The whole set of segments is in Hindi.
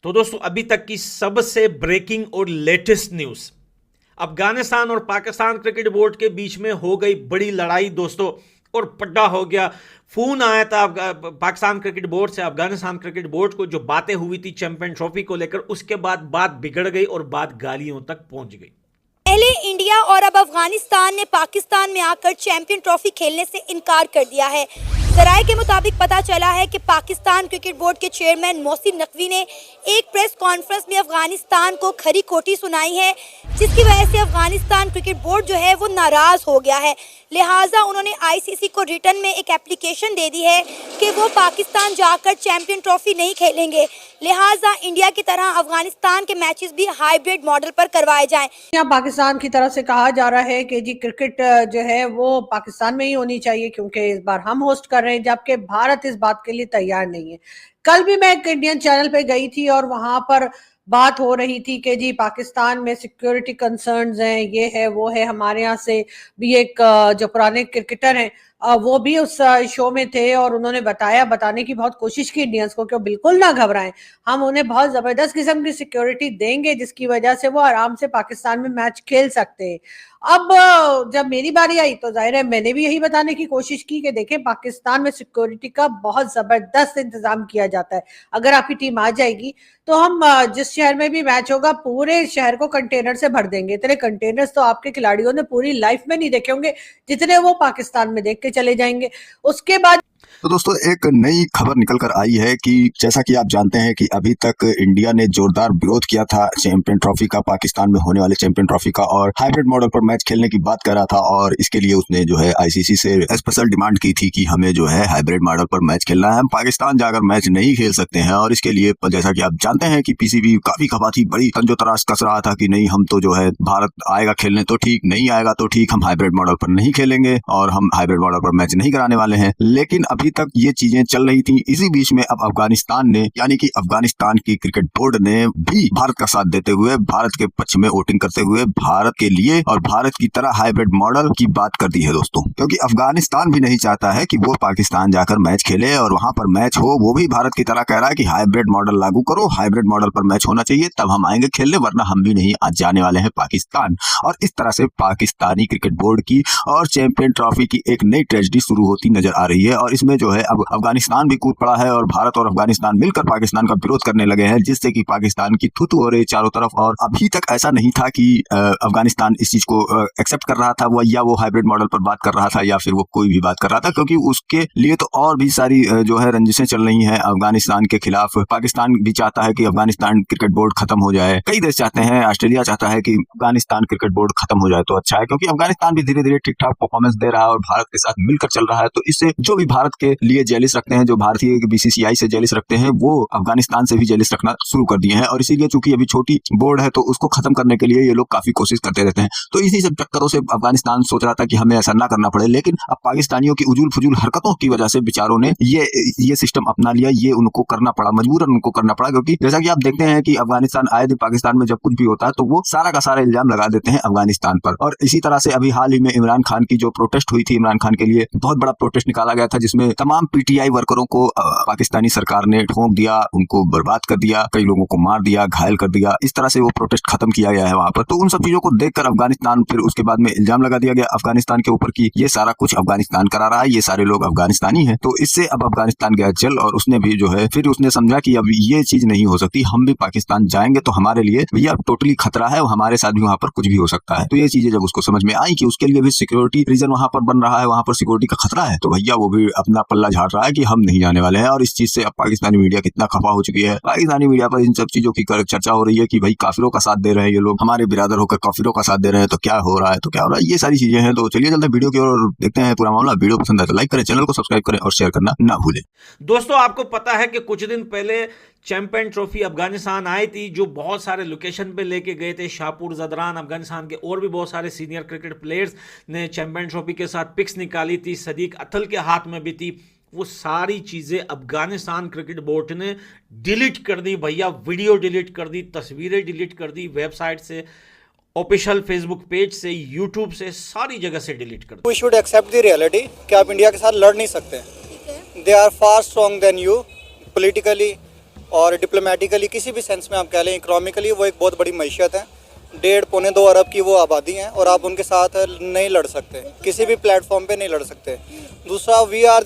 तो दोस्तों अभी तक की सबसे ब्रेकिंग और लेटेस्ट न्यूज, अफगानिस्तान और पाकिस्तान क्रिकेट बोर्ड के बीच में हो गई बड़ी लड़ाई दोस्तों, और पड्डा हो गया। फोन आया था पाकिस्तान क्रिकेट बोर्ड से अफगानिस्तान क्रिकेट बोर्ड को, जो बातें हुई थी चैंपियन ट्रॉफी को लेकर, उसके बाद बात बिगड़ गई और बात गालियों तक पहुंच गई। पहले इंडिया और अब अफगानिस्तान ने पाकिस्तान में आकर चैंपियन ट्रॉफी खेलने से इनकार कर दिया है। जराये के मुताबिक पता चला है कि पाकिस्तान क्रिकेट बोर्ड के चेयरमैन मोहसिन नकवी ने एक प्रेस कॉन्फ्रेंस में अफगानिस्तान को खरी खोटी सुनाई है, जिसकी वजह से अफगानिस्तान क्रिकेट बोर्ड जो है वो नाराज हो गया है। लिहाजा उन्होंने आईसीसी को रिटर्न में एक एप्लीकेशन दे दी है कि वो पाकिस्तान जाकर चैंपियन ट्रॉफी नहीं खेलेंगे। लिहाजा इंडिया की तरह अफगानिस्तान के मैचेस भी हाइब्रिड मॉडल पर करवाए जाएं। यहाँ पाकिस्तान की तरफ से कहा जा रहा है कि जी क्रिकेट जो है वो पाकिस्तान में ही होनी चाहिए, क्योंकि इस बार हम होस्ट कर रहे हैं, जबकि भारत इस बात के लिए तैयार नहीं है। कल भी मैं एक इंडियन चैनल पे गई थी और वहां पर बात हो रही थी कि जी पाकिस्तान में सिक्योरिटी कंसर्न्स हैं, ये है वो है। हमारे यहाँ से भी एक जो पुराने क्रिकेटर हैं वो भी उस शो में थे और उन्होंने बताने की बहुत कोशिश की इंडियंस को कि वो बिल्कुल ना घबराएं, हम उन्हें बहुत जबरदस्त किस्म की सिक्योरिटी देंगे जिसकी वजह से वो आराम से पाकिस्तान में मैच खेल सकते हैं। अब जब मेरी बारी आई तो जाहिर है मैंने भी यही बताने की कोशिश की कि देखें पाकिस्तान में सिक्योरिटी का बहुत जबरदस्त इंतजाम किया जाता है। अगर आपकी टीम आ जाएगी तो हम जिस शहर में भी मैच होगा पूरे शहर को कंटेनर से भर देंगे। इतने कंटेनर्स तो आपके खिलाड़ियों ने पूरी लाइफ में नहीं देखे होंगे जितने वो पाकिस्तान में देख के चले जाएंगे। उसके बाद तो दोस्तों एक नई खबर निकल कर आई है कि जैसा कि आप जानते हैं कि अभी तक इंडिया ने जोरदार विरोध किया था चैंपियन ट्रॉफी का, पाकिस्तान में होने वाले चैंपियन ट्रॉफी का, और हाइब्रिड मॉडल पर मैच खेलने की बात कर रहा था। और इसके लिए उसने जो है आईसीसी से स्पेशल डिमांड की थी कि हमें जो है हाइब्रिड मॉडल पर मैच खेलना है, हम पाकिस्तान जाकर मैच नहीं खेल सकते हैं। और इसके लिए जैसा कि आप जानते हैं कि पीसीबी काफी खपाती बड़ी तंजो तराश कस रहा था कि नहीं हम तो जो है भारत आएगा खेलने तो ठीक, नहीं आएगा तो ठीक, हम हाइब्रिड मॉडल पर नहीं खेलेंगे और हम हाइब्रिड मॉडल पर मैच नहीं कराने वाले हैं। लेकिन अभी तक ये चीजें चल रही थी। इसी बीच में अब अफगानिस्तान ने यानी कि अफगानिस्तान की क्रिकेट बोर्ड ने भी भारत का साथ देते हुए, भारत के पक्ष में वोटिंग करते हुए भारत के लिए और भारत की तरह हाइब्रिड मॉडल की बात कर दी है दोस्तों। क्योंकि अफगानिस्तान भी नहीं चाहता है कि वो पाकिस्तान जाकर मैच खेले और वहां पर मैच हो। वो भी भारत की तरह कह रहा है कि हाइब्रिड मॉडल लागू करो, हाइब्रिड मॉडल पर मैच होना चाहिए, तब हम आएंगे खेलने, वरना हम भी नहीं आज जाने वाले हैं पाकिस्तान। और इस तरह से पाकिस्तानी क्रिकेट बोर्ड की और चैंपियन ट्रॉफी की एक नई ट्रेजेडी शुरू होती नजर आ रही है। और इसमें जो है अब अफगानिस्तान भी कूद पड़ा है और भारत और अफगानिस्तान मिलकर पाकिस्तान का विरोध करने लगे हैं, जिससे कि पाकिस्तान की थू-थू हो रही चारों तरफ। और अभी तक ऐसा नहीं था कि अफगानिस्तान इस चीज को एक्सेप्ट कर रहा था, वो हाइब्रिड मॉडल पर बात कर रहा था या फिर वो कोई भी बात कर रहा था, क्योंकि उसके लिए तो और भी सारी जो है रंजिशें चल रही हैं अफगानिस्तान के खिलाफ। पाकिस्तान भी चाहता है कि अफगानिस्तान क्रिकेट बोर्ड खत्म हो जाए, कई देश चाहते हैं, ऑस्ट्रेलिया चाहता है कि अफगानिस्तान क्रिकेट बोर्ड खत्म हो जाए तो अच्छा है, क्योंकि अफगानिस्तान भी धीरे धीरे ठीक ठाक परफॉर्मेंस दे रहा है और भारत के साथ मिलकर चल रहा है। तो इससे जो भी भारत के लिए जेलिस रखते हैं, जो भारतीय बीसीसीआई से जेलिस रखते हैं, वो अफगानिस्तान से भी जेलिस रखना शुरू कर दिए हैं। और इसीलिए चूंकि अभी छोटी बोर्ड है तो उसको खत्म करने के लिए ये लोग काफी कोशिश करते रहते हैं। तो इसी सब चक्करों से अफगानिस्तान सोच रहा था कि हमें ऐसा ना करना पड़े, लेकिन अब पाकिस्तानियों की उजूल फुजूल हरकतों की वजह से बेचारों ने ये सिस्टम अपना लिया, ये उनको करना पड़ा, मजबूरन उनको करना पड़ा। क्योंकि जैसा कि आप देखते हैं कि अफगानिस्तान आए दिन पाकिस्तान में जब कुछ भी होता है तो वो सारा का सारा इल्जाम लगा देते हैं अफगानिस्तान पर। और इसी तरह से अभी हाल ही में इमरान खान की जो प्रोटेस्ट हुई थी, इमरान खान के लिए बहुत बड़ा प्रोटेस्ट निकाला गया था, जिसमें तमाम पीटीआई वर्करों को पाकिस्तानी सरकार ने ठोक दिया, उनको बर्बाद कर दिया, कई लोगों को मार दिया, घायल कर दिया। इस तरह से वो प्रोटेस्ट खत्म किया गया है वहां पर। तो उन सब चीजों को देखकर अफगानिस्तान, फिर उसके बाद में इल्जाम लगा दिया गया अफगानिस्तान के ऊपर कि ये सारा कुछ अफगानिस्तान करा रहा है, ये सारे लोग अफगानिस्तानी हैं। तो इससे अब अफगानिस्तान गया जल और उसने भी जो है फिर उसने समझा कि अब ये चीज नहीं हो सकती, हम भी पाकिस्तान जाएंगे तो हमारे लिए भैया टोटली खतरा है, हमारे साथ भी वहां पर कुछ भी हो सकता है। तो ये चीजें जब उसको समझ में आई कि उसके लिए भी सिक्योरिटी रीजन वहां पर बन रहा है, वहां पर सिक्योरिटी का खतरा है, तो भैया वो भी अपना पल्ला झाड़ रहा है कि हम नहीं जाने वाले हैं। और इस चीज से अब पाकिस्तानी मीडिया कितना खफा हो चुकी है। पाकिस्तानी मीडिया पर इन सब चीजों की चर्चा हो रही है कि भाई काफिरों का साथ दे रहे हैं ये लोग, हमारे बिरादर होकर काफिरों का साथ दे रहे हैं, तो क्या हो रहा है, तो क्या हो रहा है, ये सारी चीजें हैं। तो चलिए चलते हैं वीडियो की ओर, देखते हैं पूरा मामला। वीडियो पसंद है तो लाइक करें, चैनल को सब्सक्राइब करें और शेयर करना ना भूलें। दोस्तों आपको पता है कि कुछ दिन पहले चैंपियन ट्रॉफी अफगानिस्तान आई थी, जो बहुत सारे लोकेशन पे लेके गए थे। शाहपुर जदरान, अफगानिस्तान के और भी बहुत सारे सीनियर क्रिकेट प्लेयर्स ने चैंपियन ट्रॉफी के साथ पिक्स निकाली थी, सदीक अथल के हाथ में भी थी। वो सारी चीजें अफगानिस्तान क्रिकेट बोर्ड ने डिलीट कर दी भैया, वीडियो डिलीट कर दी, तस्वीरें डिलीट कर दी, वेबसाइट से, ऑफिशियल फेसबुक पेज से, यूट्यूब से, सारी जगह से डिलीट कर दी। We should accept the reality कि आप इंडिया के साथ लड़ नहीं सकते। They are far strong than you, politically, और डिप्लोमेटिकली किसी भी सेंस में आप कह लें, इकोनॉमिकली वो एक बहुत बड़ी मैशियत है। 1.5-2 अरब की वो आबादी है और आप उनके साथ नहीं लड़ सकते, किसी भी प्लेटफॉर्म पे नहीं लड़ सकते। दूसरा, we are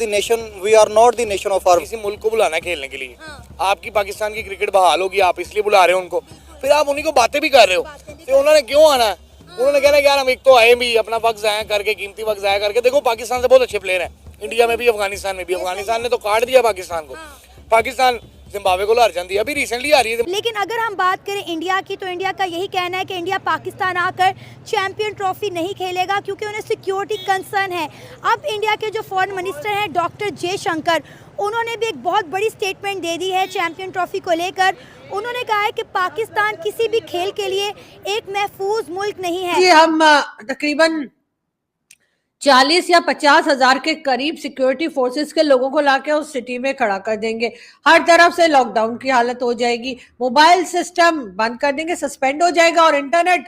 not the nation of our. किसी मुल्क को बुलाना है खेलने के लिए, आपकी पाकिस्तान की क्रिकेट बहाल होगी, आप इसलिए बुला रहे हो उनको, फिर आप उन्हीं को बातें भी कर रहे हो, फिर उन्होंने क्यों आना है? उन्होंने कहना यार हम एक तो आए भी अपना वक्त ज़ाया करके, कीमती वक्त ज़ाया करके। देखो पाकिस्तान से बहुत अच्छे प्लेयर हैं, इंडिया में भी अफगानिस्तान में भी। अफगानिस्तान ने तो काट दिया पाकिस्तान को, पाकिस्तान जिम्बाब्वे को हार जाती है, अभी रिसेंटली हारी है। लेकिन अगर हम बात करें इंडिया की, तो इंडिया का यही कहना है कि इंडिया पाकिस्तान आकर चैंपियन ट्रॉफी नहीं खेलेगा क्योंकि उन्हें सिक्योरिटी कंसर्न है। अब इंडिया के जो फॉरेन मिनिस्टर हैं डॉक्टर जयशंकर, उन्होंने भी एक बहुत बड़ी स्टेटमेंट दे दी है चैंपियन ट्रॉफी को लेकर। उन्होंने कहा है कि पाकिस्तान किसी भी खेल के लिए एक महफूज मुल्क नहीं है। जी, हम तकरीबन 40 या 50 हजार के करीब सिक्योरिटी फोर्सेस के लोगों को लाके उस सिटी में खड़ा कर देंगे। हर तरफ से लॉकडाउन की हालत हो जाएगी, मोबाइल सिस्टम बंद कर देंगे, सस्पेंड हो जाएगा और इंटरनेट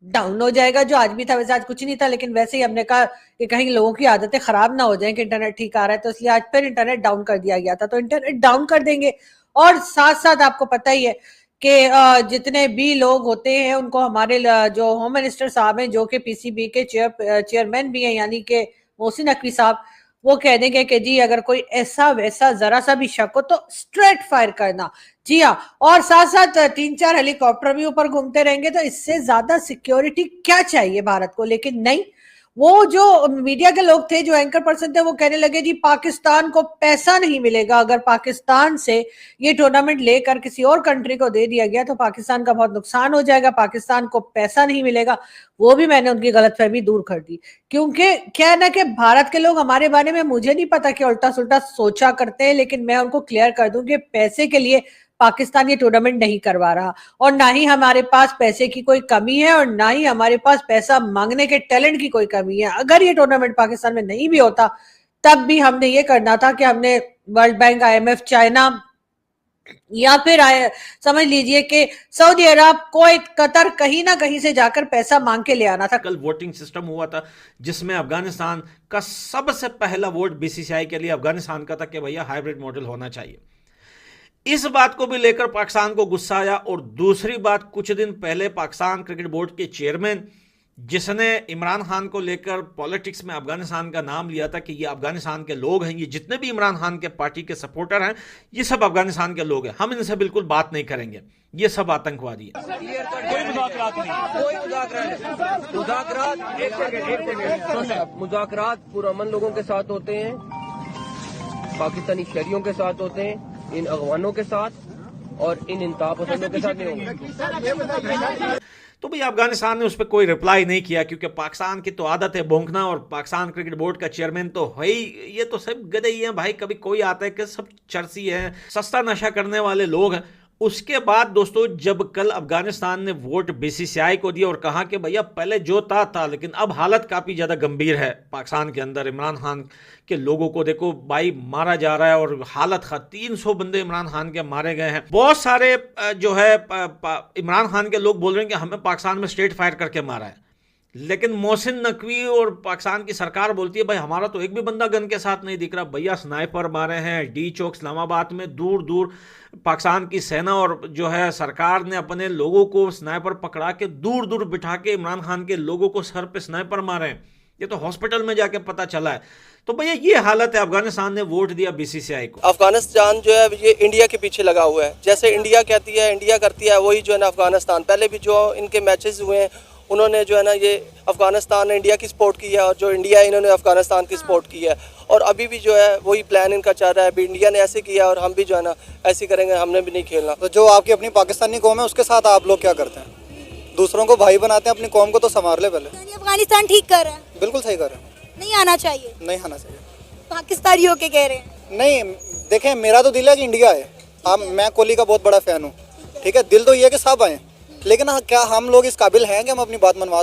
डाउन हो जाएगा, जो आज भी था। वैसे आज कुछ नहीं था, लेकिन वैसे ही हमने कहा कि कहीं लोगों की आदतें खराब ना हो जाएं कि इंटरनेट ठीक आ रहा है, तो इसलिए आज फिर इंटरनेट डाउन कर दिया गया था। तो इंटरनेट डाउन कर देंगे और साथ साथ आपको पता ही है कि जितने भी लोग होते हैं उनको हमारे जो होम मिनिस्टर साहब हैं, जो कि पीसीबी के चेयरमैन भी हैं, यानी कि मोहसिन नकवी साहब, वो कह देंगे कि जी अगर कोई ऐसा वैसा जरा सा भी शक हो तो स्ट्रेट फायर करना। जी हाँ, और साथ साथ 3-4 हेलीकॉप्टर भी ऊपर घूमते रहेंगे। तो इससे ज्यादा सिक्योरिटी क्या चाहिए भारत को? लेकिन नहीं, वो जो मीडिया के लोग थे, जो एंकर पर्सन थे, वो कहने लगे जी पाकिस्तान को पैसा नहीं मिलेगा। अगर पाकिस्तान से ये टूर्नामेंट लेकर किसी और कंट्री को दे दिया गया तो पाकिस्तान का बहुत नुकसान हो जाएगा, पाकिस्तान को पैसा नहीं मिलेगा। वो भी मैंने उनकी गलतफहमी दूर कर दी, क्योंकि क्या है ना कि भारत के लोग हमारे बारे में, मुझे नहीं पता कि उल्टा सुल्टा सोचा करते हैं, लेकिन मैं उनको क्लियर कर दूं कि पैसे के लिए पाकिस्तान ये टूर्नामेंट नहीं करवा रहा, और ना ही हमारे पास पैसे की कोई कमी है और ना ही हमारे पास पैसा मांगने के टैलेंट की कोई कमी है। अगर ये टूर्नामेंट पाकिस्तान में नहीं भी होता तब भी हमने ये करना था कि हमने वर्ल्ड बैंक, IMF, चाइना, या फिर समझ लीजिए कि सऊदी अरब, कुवैत, कतर, कहीं ना कहीं से जाकर पैसा मांग के ले आना था। कल वोटिंग सिस्टम हुआ था जिसमें अफगानिस्तान का सबसे पहला वोट BCCI के लिए अफगानिस्तान का था कि भैया हाइब्रिड मॉडल होना चाहिए। इस बात को भी लेकर पाकिस्तान को गुस्सा आया। और दूसरी बात, कुछ दिन पहले पाकिस्तान क्रिकेट बोर्ड के चेयरमैन, जिसने इमरान खान को लेकर पॉलिटिक्स में अफगानिस्तान का नाम लिया था कि ये अफगानिस्तान के लोग हैं, ये जितने भी इमरान खान के पार्टी के सपोर्टर हैं ये सब अफगानिस्तान के लोग हैं, हम इनसे बिल्कुल बात नहीं करेंगे, ये सब आतंकवादी है। मुज़ाकरात पुरअमन लोगों के साथ होते हैं, पाकिस्तानी शहरियों के साथ होते हैं, इन अगवानों के साथ और इन इंतहा पसंदों के साथ नहीं होंगे। तो भैया अफगानिस्तान ने उस पर कोई रिप्लाई नहीं किया, क्योंकि पाकिस्तान की तो आदत है भौंकना, और पाकिस्तान क्रिकेट बोर्ड का चेयरमैन तो है ही, ये तो सब गधे ही हैं भाई। कभी कोई आता है कि सब चर्सी है, सस्ता नशा करने वाले लोग हैं। उसके बाद दोस्तों, जब कल अफगानिस्तान ने वोट BCCI को दिया और कहा कि भैया पहले जो था, लेकिन अब हालत काफ़ी ज़्यादा गंभीर है पाकिस्तान के अंदर, इमरान खान के लोगों को देखो भाई मारा जा रहा है और हालत 300 बंदे इमरान खान के मारे गए हैं। बहुत सारे जो है इमरान खान के लोग बोल रहे हैं कि हमें पाकिस्तान में स्ट्रेट फायर करके मारा है, लेकिन मोहसिन नकवी और पाकिस्तान की सरकार बोलती है भाई हमारा तो एक भी बंदा गन के साथ नहीं दिख रहा। भैया स्नाइपर मारे हैं D चौक इस्लामाबाद में, दूर दूर पाकिस्तान की सेना और जो है सरकार ने अपने लोगों को स्नाइपर पकड़ा के दूर दूर बिठा के इमरान खान के लोगों को सर पे स्नाइपर मारे हैं। ये तो हॉस्पिटल में जाके पता चला है। तो भैया ये हालत है, अफगानिस्तान ने वोट दिया BCCI को। अफगानिस्तान जो है ये इंडिया के पीछे लगा हुआ है, जैसे इंडिया कहती है, इंडिया करती है, वही जो है ना अफगानिस्तान। पहले भी जो इनके मैचेस हुए हैं उन्होंने जो है ना ये अफगानिस्तान ने इंडिया की सपोर्ट की है, और जो इंडिया है इन्होंने अफगानिस्तान की सपोर्ट की है, और अभी भी जो है वही प्लान इनका चल रहा है। अभी इंडिया ने ऐसे किया और हम भी जो है ना ऐसे करेंगे, हमने भी नहीं खेलना। तो जो आपकी अपनी पाकिस्तानी कौम है उसके साथ आप लोग क्या करते हैं? दूसरों को भाई बनाते हैं, अपनी कौम को तो संभाल ले पहले। अफगानिस्तान ठीक कर रहा है? बिल्कुल सही कर रहे हैं। नहीं आना चाहिए? नहीं आना चाहिए। पाकिस्तानी होके कह रहे हैं? नहीं, देखें मेरा तो दिल है कि इंडिया है। मैं कोहली का बहुत बड़ा फैन हूँ, ठीक है, दिल तो ये है कि सब आए, लेकिन क्या हम लोग इस काबिल हैं कि हम अपनी बात मनवा सकते हैं?